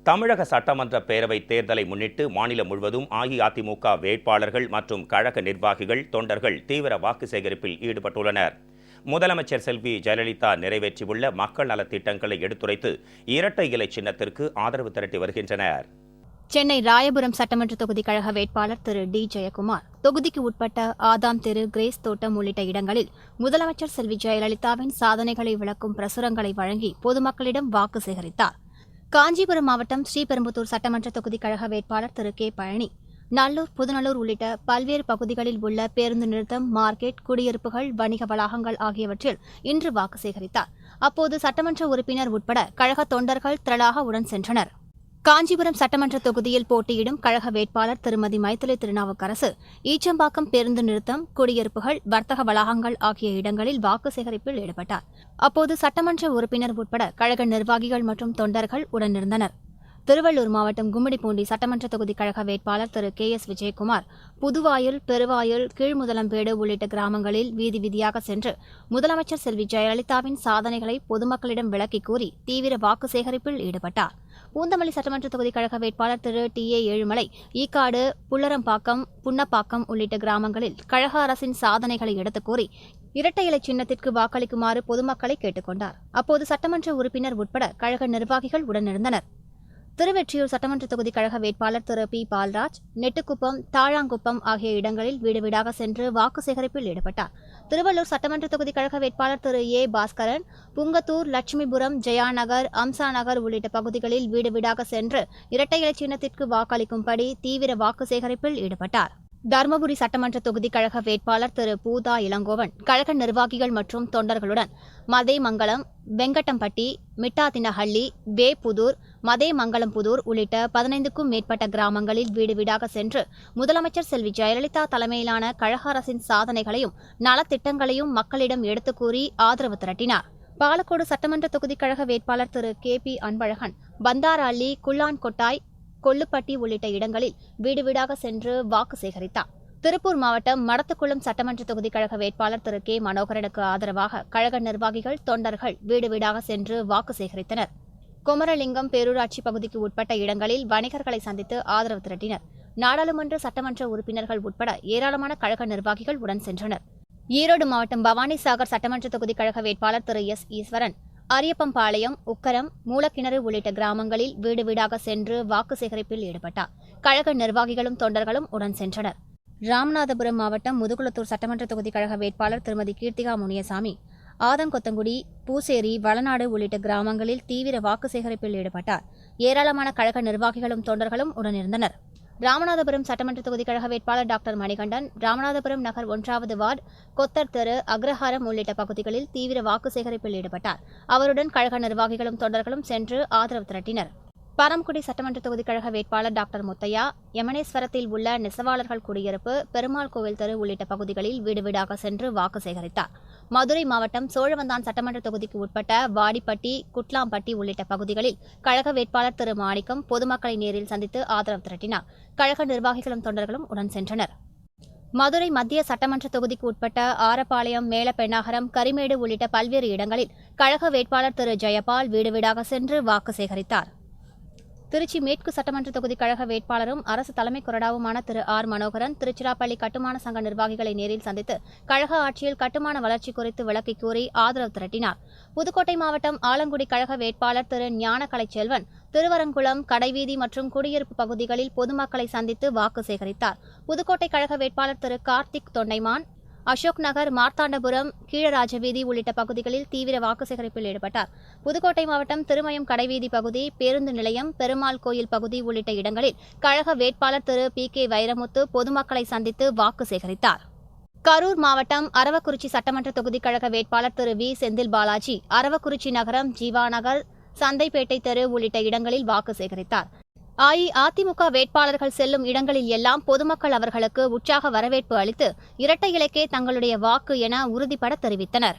தமிழக சட்டமன்ற பேரவைத் தேர்தலை முன்னிட்டு மாநிலம் முழுவதும் அஇஅதிமுக வேட்பாளர்கள் மற்றும் கழக நிர்வாகிகள், தொண்டர்கள் தீவிர வாக்கு சேகரிப்பில் ஈடுபட்டுள்ளனர். முதலமைச்சர் செல்வி ஜெயலலிதா நிறைவேற்றியுள்ள மக்கள் நலத் திட்டங்களை எடுத்துரைத்து இரட்டை இலை சின்னத்திற்கு ஆதரவு திரட்டி வருகின்றனர். சென்னை ராயபுரம் சட்டமன்ற தொகுதி கழக வேட்பாளர் திரு டி ஜெயக்குமார் தொகுதிக்கு உட்பட்ட ஆதாம் தெரு, கிரேஸ் தோட்டம் உள்ளிட்ட இடங்களில் முதலமைச்சர் செல்வி ஜெயலலிதாவின் சாதனைகளை விளக்கும் பிரசுரங்களை வழங்கி பொதுமக்களிடம் வாக்கு சேகரித்தார். காஞ்சிபுரம் மாவட்டம் ஸ்ரீபெரும்புதூர் சட்டமன்ற தொகுதி கழக வேட்பாளர் திரு கே பழனி நல்லூர், புதுநல்லூர் உள்ளிட்ட பல்வேறு பகுதிகளில் உள்ள பேருந்து நிறுத்தம், மார்க்கெட், குடியிருப்புகள், வணிக வளாகங்கள் ஆகியவற்றில் இன்று வாக்கு சேகரித்தார். அப்போது சட்டமன்ற உறுப்பினர் உட்பட கழக தொண்டர்கள் திரளாக உடன் சென்றனர். காஞ்சிபுரம் சட்டமன்ற தொகுதியில் போட்டியிடும் கழக வேட்பாளர் திருமதி மைதிலி திருநாவுக்கரசு ஈச்சம்பாக்கம் பேருந்து நிறுத்தம், குடியிருப்புகள், வர்த்தக வளாகங்கள் ஆகிய இடங்களில் வாக்கு சேகரிப்பில் ஈடுபட்டார். அப்போது சட்டமன்ற உறுப்பினர் உட்பட கழக நிர்வாகிகள் மற்றும் தொண்டர்கள் உடனிருந்தனர். திருவள்ளூர் மாவட்டம் கும்மிடிப்பூண்டி சட்டமன்ற தொகுதி கழக வேட்பாளர் திரு கே எஸ் விஜயகுமார் புதுவாயில், பெருவாயில், கீழ்முதலம்பேடு உள்ளிட்ட கிராமங்களில் வீதி வீதியாக சென்று முதலமைச்சர் செல்வி ஜெயலலிதாவின் சாதனைகளை பொதுமக்களிடம் விளக்கிக் கூறி தீவிர வாக்கு சேகரிப்பில் ஈடுபட்டார். பூந்தமல்லி சட்டமன்ற தொகுதி கழக வேட்பாளர் திரு டி ஏ ஏழுமலை ஈக்காடு, புல்லரம்பாக்கம், புன்னப்பாக்கம் உள்ளிட்ட கிராமங்களில் கழக அரசின் சாதனைகளை எடுத்துக் கூறி இரட்டை இலை சின்னத்திற்கு வாக்களிக்குமாறு பொதுமக்களை கேட்டுக் கொண்டார். அப்போது சட்டமன்ற உறுப்பினர் உட்பட கழக நிர்வாகிகள் உடனிருந்தனர். திருவெற்றியூர் சட்டமன்ற தொகுதி கழக வேட்பாளர் திரு பி பால்ராஜ் நெட்டுக்குப்பம், தாழாங்குப்பம் ஆகிய இடங்களில் வீடு வீடாக சென்று வாக்கு சேகரிப்பில் ஈடுபட்டார். திருவள்ளூர் சட்டமன்ற தொகுதி கழக வேட்பாளர் திரு ஏ பாஸ்கரன் புங்கத்தூர், லட்சுமிபுரம், ஜெயாநகர், அம்சா நகர் உள்ளிட்ட பகுதிகளில் வீடு வீடாக சென்று இரட்டை இலை சின்னத்திற்கு வாக்களிக்கும்படி தீவிர வாக்கு சேகரிப்பில் ஈடுபட்டார். தருமபுரி சட்டமன்ற தொகுதி கழக வேட்பாளர் திரு பூதா இளங்கோவன் கழக நிர்வாகிகள் மற்றும் தொண்டர்களுடன் மதேமங்கலம், வெங்கட்டம்பட்டி, மிட்டாத்தினஹள்ளி, வேப்புதூர், மதேமங்கலம்புதூர் உள்ளிட்ட 15க்கும் மேற்பட்ட கிராமங்களில் வீடு வீடாக சென்று முதலமைச்சர் செல்வி ஜெயலலிதா தலைமையிலான கழக அரசின் சாதனைகளையும் நலத்திட்டங்களையும் மக்களிடம் எடுத்துக் கூறி ஆதரவு திரட்டினார். பாலக்கோடு சட்டமன்ற தொகுதி கழக வேட்பாளர் திரு கே பி அன்பழகன் பந்தாரஅள்ளி, குள்ளான்கொட்டாய், கொள்ளுப்பட்டி உள்ளிட்ட இடங்களில் வீடு வீடாக சென்று வாக்கு சேகரித்தார். திருப்பூர் மாவட்டம் மடத்துக்குளம் சட்டமன்ற தொகுதி கழக வேட்பாளர் திரு கே மனோகரனுக்கு ஆதரவாக கழக நிர்வாகிகள், தொண்டர்கள் வீடு வீடாக சென்று வாக்கு சேகரித்தனர். குமரலிங்கம் பேரூராட்சி பகுதிக்கு உட்பட்ட இடங்களில் வணிகர்களை சந்தித்து ஆதரவு திரட்டினர். நாடாளுமன்ற, சட்டமன்ற உறுப்பினர்கள் உட்பட ஏராளமான கழக நிர்வாகிகள் உடன் சென்றனர். ஈரோடு மாவட்டம் பவானிசாகர் சட்டமன்ற தொகுதி கழக வேட்பாளர் திரு எஸ் ஈஸ்வரன் அரியப்பம்பாளையம், உக்கரம், மூலக்கிணறு உள்ளிட்ட கிராமங்களில் வீடு வீடாக சென்று வாக்கு சேகரிப்பில் ஈடுபட்டார். கழக நிர்வாகிகளும் தொண்டர்களும் உடன் சென்றனர். ராமநாதபுரம் மாவட்டம் முதுகுளத்தூர் சட்டமன்ற தொகுதி கழக வேட்பாளர் திருமதி கீர்த்திகா முனியசாமி ஆதங்கொத்தங்குடி, பூசேரி, வளநாடு உள்ளிட்ட கிராமங்களில் தீவிர வாக்கு சேகரிப்பில் ஈடுபட்டார். ஏராளமான கழக நிர்வாகிகளும் தொண்டர்களும் உடனிருந்தனர். ராமநாதபுரம் சட்டமன்ற தொகுதி கழக வேட்பாளர் டாக்டர் மணிகண்டன் ராமநாதபுரம் நகர் 1வது வார்டு, கொத்தர் தெரு, அக்ரஹாரம் உள்ளிட்ட பகுதிகளில் தீவிர வாக்கு சேகரிப்பில் ஈடுபட்டார். அவருடன் கழக நிர்வாகிகளும் தொண்டர்களும் சென்று ஆதரவு திரட்டினர். பரம்குடி சட்டமன்ற தொகுதி கழக வேட்பாளர் டாக்டர் முத்தையா யமனேஸ்வரத்தில் உள்ள நெசவாளர்கள் குடியிருப்பு, பெருமாள் கோவில் தெரு உள்ளிட்ட பகுதிகளில் வீடு வீடாக சென்று வாக்கு சேகரித்தார். மதுரை மாவட்டம் சோழவந்தான் சட்டமன்ற தொகுதிக்கு உட்பட்ட வாடிப்பட்டி, குட்லாம்பட்டி உள்ளிட்ட பகுதிகளில் கழக வேட்பாளர் திரு மாணிக்கம் பொதுமக்களை நேரில் சந்தித்து ஆதரவு திரட்டினார். கழக நிர்வாகிகளும் தொண்டர்களும் உடன் சென்றனர். மதுரை மத்திய சட்டமன்ற தொகுதிக்கு உட்பட்ட ஆரப்பாளையம், மேலப்பெண்ணாகரம், கரிமேடு உள்ளிட்ட பல்வேறு இடங்களில் கழக வேட்பாளர் திரு ஜெயபால் வீடு வீடாக சென்று வாக்கு சேகரித்தார். திருச்சி மேற்கு சட்டமன்ற தொகுதி கழக வேட்பாளரும் அரசு தலைமை கொறடாவுமான திரு ஆர் மனோகரன் திருச்சிராப்பள்ளி கட்டுமான சங்க நிர்வாகிகளை நேரில் சந்தித்து கழக ஆட்சியில் கட்டுமான வளர்ச்சி குறித்து விளக்கிக் கூறி ஆதரவு திரட்டினார். புதுக்கோட்டை மாவட்டம் ஆலங்குடி கழக வேட்பாளர் திரு ஞானகலைச்செல்வன் திருவரங்குளம், கடைவீதி மற்றும் குடியிருப்பு பகுதிகளில் பொதுமக்களை சந்தித்து வாக்கு சேகரித்தார். புதுக்கோட்டை கழக வேட்பாளர் திரு கார்த்திக் தொண்டைமான் அசோக் நகர், மார்த்தாண்டபுரம், கீழராஜவீதி உள்ளிட்ட பகுதிகளில் தீவிர வாக்கு சேகரிப்பில் ஈடுபட்டார். புதுக்கோட்டை மாவட்டம் திருமயம் கடைவீதி பகுதி, பேருந்து நிலையம், பெருமாள் கோயில் பகுதி உள்ளிட்ட இடங்களில் கழக வேட்பாளர் திரு பி கே வைரமுத்து பொதுமக்களை சந்தித்து வாக்கு சேகரித்தார். கரூர் மாவட்டம் அரவக்குறிச்சி சட்டமன்ற தொகுதி கழக வேட்பாளர் திரு வி செந்தில் பாலாஜி அரவக்குறிச்சி நகரம், ஜீவாநகர், சந்தைப்பேட்டை தெரு உள்ளிட்ட இடங்களில் வாக்கு சேகரித்தார். அஇஅதிமுக வேட்பாளர்கள் செல்லும் இடங்களில் எல்லாம் பொதுமக்கள் அவர்களுக்கு உற்சாக வரவேற்பு அளித்து இரட்டை இலைக்கே தங்களுடைய வாக்கு என உறுதிபட தெரிவித்தனர்.